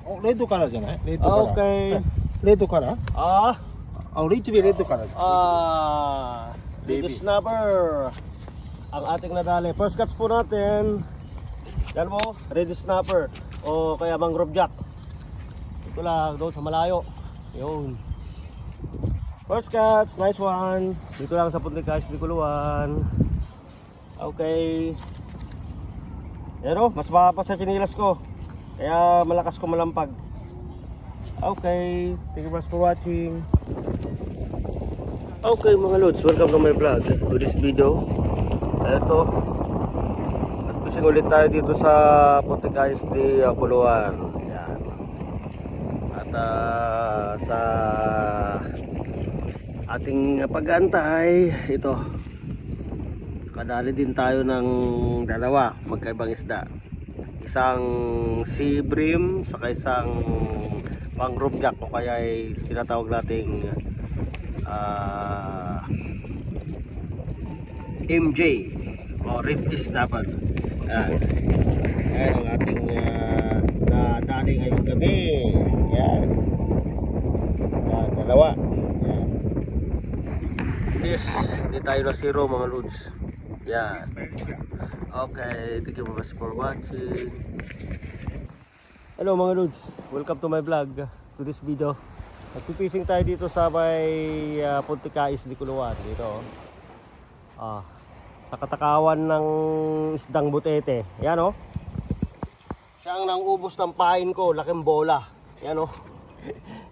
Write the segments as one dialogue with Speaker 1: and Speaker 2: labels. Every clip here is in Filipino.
Speaker 1: レッドカラーじゃない？レッドカラー。
Speaker 2: Okay.
Speaker 1: レッドカラー？Ah, Little bit レッドカラー。
Speaker 2: Baby snapper. Ang ating nadali. First cuts po natin. Yan mo, ready snapper. O kaya mangrove jack. Ito lang, doon sa malayo. Yun. First cuts, nice one. Dito lang sa Punticais, Diculuan. Okay. Yan o, mas baka pa sa chinilas ko. Kaya malakas ko malampag. Okay, thank you much for watching. Okay mga lods, welcome to my vlog. To this video, ito, nagpising ulit tayo dito sa Punticais de Puluan. Yan. At sa ating pag-antay, ito, kadali din tayo ng dalawa magkaibang isda. Isang sea bream saka isang mangrove jack o kaya ay tinatawag nating MJ o red snapper. Ayan ang ating nadali ngayong gabi. Yan, dalawa. Yan. Yes, hindi tayo na zero mga lods. Yan. Okay, thank you much for watching. Hello mga lods, welcome to my vlog. To this video, nagpipishing tayo dito sa may Punticais, Diculuan. Dito sa katakawan ng isdang butete. Yan o, siyang nangubos ng pain ko, laking bola. Yan o,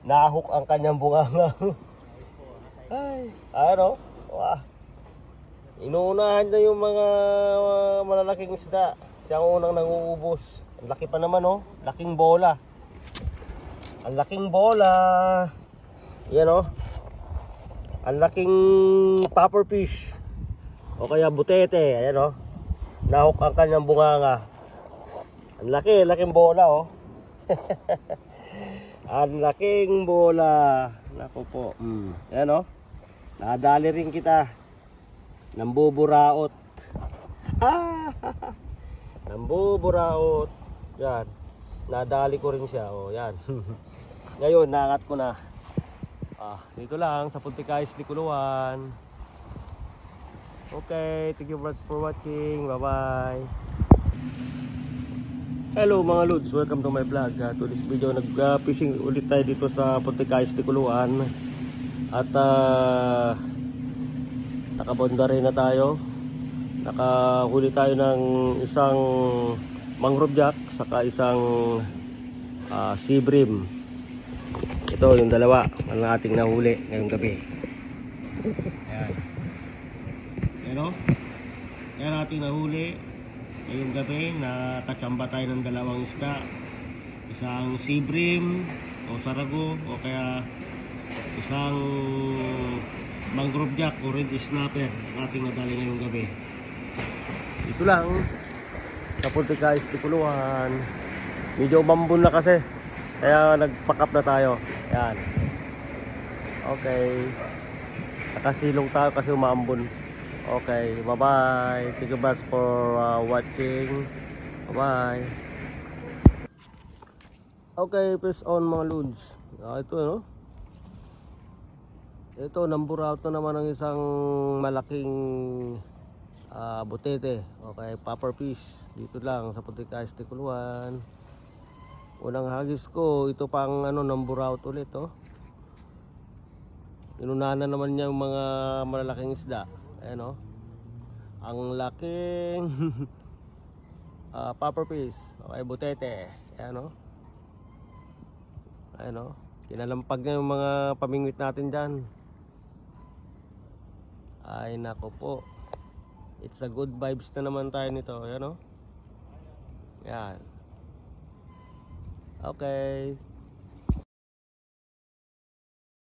Speaker 2: nahuk ang kanyang bunganga. Ay, ano, wah, inuunahan na yung mga malalaking isda. Siyang unang nanguubos. Ang laki pa naman oh, laking bola. Ang laking bola. Yan oh. Ang laking popper fish. O kaya butete, ayan oh. Nahuk ang kanyang bunganga. Ang laki, laking bola oh. Ang laking bola. Naku po. Ayan oh. Nadali rin kita. Nambuburaot. Nambuburaot. Yan. Nadali ko rin siya. Oh, yan. Ngayon, naangat ko na. Dito lang sa Punticais, Diculuan. Okay, thank you much for watching. Bye-bye. Hello mga lods, welcome to my vlog. To this video, nag-fishing ulit tayo dito sa Punticais, Diculuan. At nakabonda rin na tayo. Nakahuli tayo ng isang mangrove jack saka isang sea bream. Ito yung dalawa ang ating nahuli ngayong gabi. Ayan. Ayan o, yan ating nahuli ngayong gabi. Nakachamba tayo ng dalawang isda, isang sea bream o sarago o kaya isang mangrove jack o red snapper ating nadali ngayong gabi. Ito lang sa Punticais, Diculuan. Medyo umambon na kasi, kaya nagpack up na tayo. Yan. Okay, nakasilong tayo kasi umambon. Okay, bye bye. Thank you much for watching. Bye bye. Okay, peace on mga lods. Ito no, ito namburaot na naman ng isang malaking butete. Okay, popper fish. Dito lang sa Punticais, Diculuan. Unang hagis ko, ito pang namburaot ulit oh. Inunahan na naman niya yung mga malalaking isda. Ayan oh. Ang laking popper fish. Okay, butete. Ayan oh. Ayan oh. Kinalampag niya yung mga pamingwit natin dyan. Ay nako po. It's a good vibes na naman tayo nito. Ayan o. Yan. Okay.